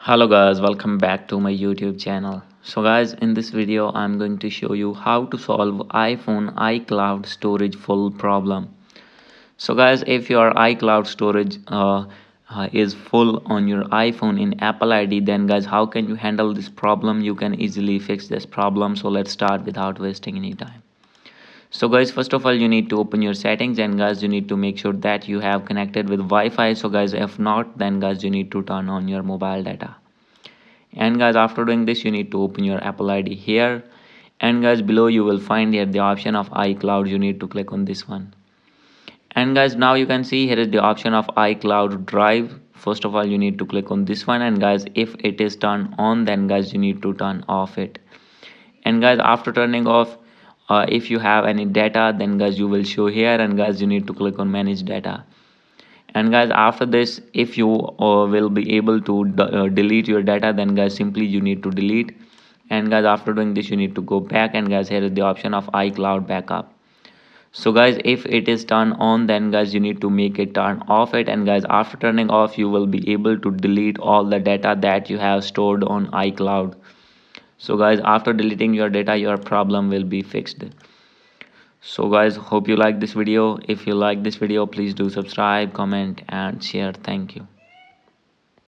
Hello guys, welcome back to my YouTube channel. So guys, in this video I'm going to show you how to solve iPhone iCloud storage full problem. So guys, if your iCloud storage is full on your iPhone in Apple ID, then guys, how can you handle this problem? You can easily fix this problem. So let's start without wasting any time. So guys, first of all you need to open your settings, and guys you need to make sure that you have connected with Wi-Fi. So guys, if not, then guys you need to turn on your mobile data. And guys, after doing this you need to open your Apple ID here, and guys below you will find here the option of iCloud. You need to click on this one, and guys now you can see here is the option of iCloud Drive. First of all you need to click on this one, and guys if it is turned on, then guys you need to turn off it. And guys after turning off, if you have any data, then guys you will show here, and guys you need to click on manage data. And guys after this, if you will be able to delete your data, then guys simply you need to delete. And guys after doing this you need to go back, and guys here is the option of iCloud backup. So guys if it is turned on, then guys you need to make it turn off it. And guys after turning off, you will be able to delete all the data that you have stored on iCloud. So guys after deleting your data, your problem will be fixed. So guys, hope you like this video. If you like this video, please do subscribe, comment and share. Thank you.